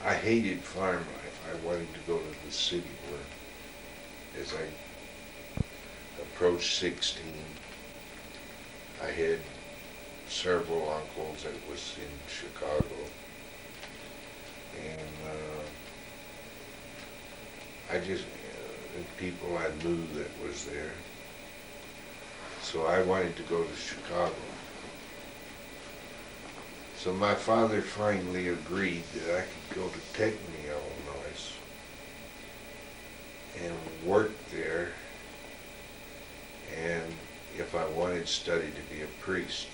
I hated farm life. I wanted to go to the city where, as I approached 16, I had several uncles that was in Chicago, and I just, people I knew that was there. So I wanted to go to Chicago. So my father finally agreed that I could go to Techny, Illinois, and work there, and if I wanted to study to be a priest.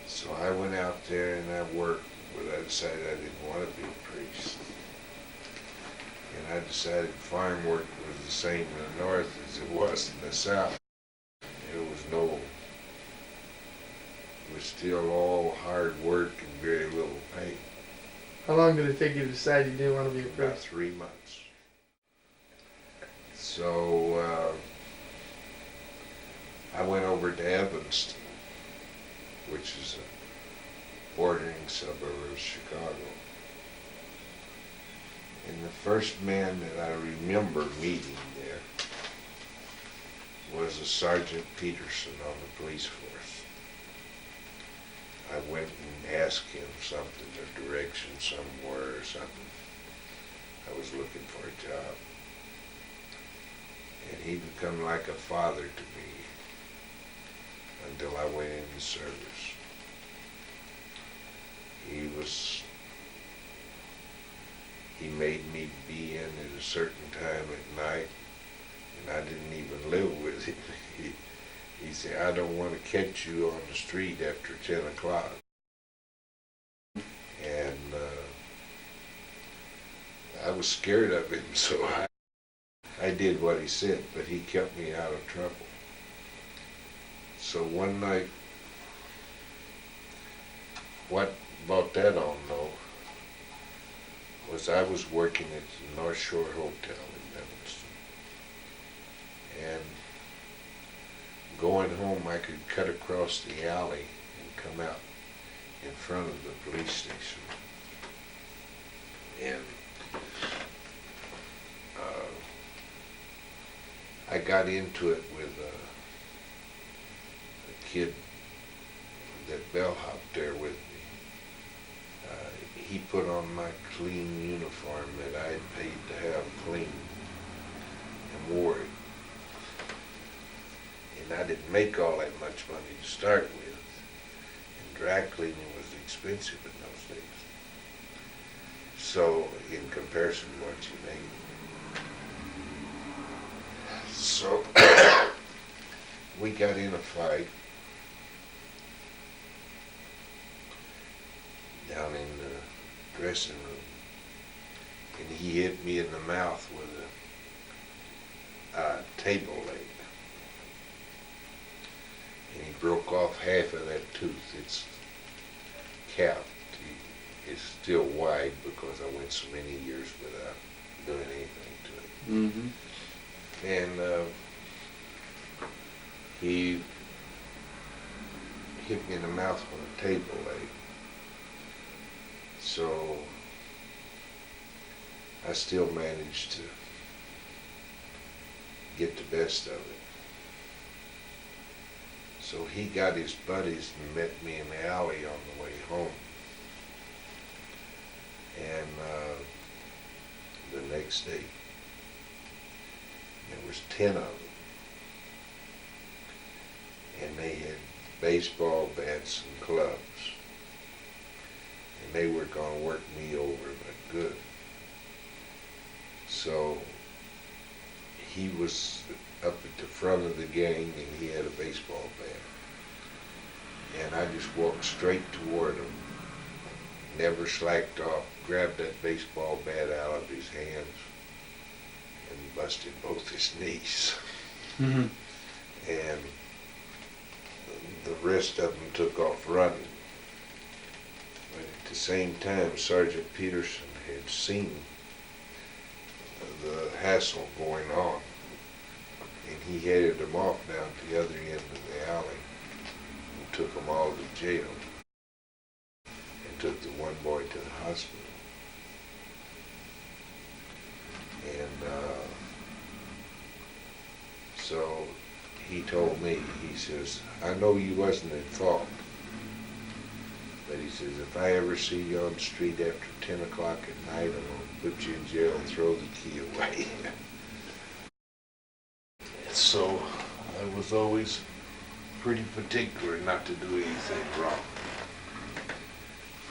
So I went out there and I worked, but I decided I didn't want to be a priest. And I decided farm work was the same in the north as it was in the south. It was still all hard work and very little pay. How long did it take you to decide you didn't want to be a About priest? 3 months. So I went over to Evanston, which is a bordering suburb of Chicago. And the first man that I remember meeting there was a Sergeant Peterson on the police force. I went and asked him something, a direction somewhere or something. I was looking for a job. And he became like a father to me until I went into service. He made me be in at a certain time at night, and I didn't even live with him. He said, I don't want to catch you on the street after 10 o'clock. And I was scared of him, so I did what he said, but he kept me out of trouble. So one night, what brought that on though, was I was working at the North Shore Hotel in Evanston. And going home, I could cut across the alley and come out in front of the police station. And I got into it with a kid that bellhopped there with me. He put on my clean uniform that I had paid to have clean and wore it. And I didn't make all that much money to start with. And dry cleaning was expensive in those days. So, in comparison to what you made. So, we got in a fight down in the dressing room. And he hit me in the mouth with a table leg. And he broke off half of that tooth. It's capped. It's still wide because I went so many years without doing anything to it. Mm-hmm. And he hit me in the mouth with a table leg. So I still managed to get the best of it. So he got his buddies and met me in the alley on the way home. And the next day, there was 10 of them. And they had baseball bats and clubs. And they were going to work me over, but good. So he was up at the front of the gang and he had a baseball bat. And I just walked straight toward him, never slacked off, grabbed that baseball bat out of his hands and busted both his knees. Mm-hmm. And the rest of them took off running. But at the same time, Sergeant Peterson had seen the hassle going on, and he headed them off down to the other end of the alley and took them all to jail, and took the one boy hospital. And so he told me, he says, I know you wasn't at fault, but he says, if I ever see you on the street after 10 o'clock at night, I'm going to put you in jail and throw the key away. So I was always pretty particular not to do anything wrong.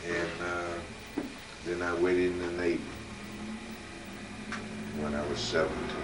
And then I went in the Navy when I was 17.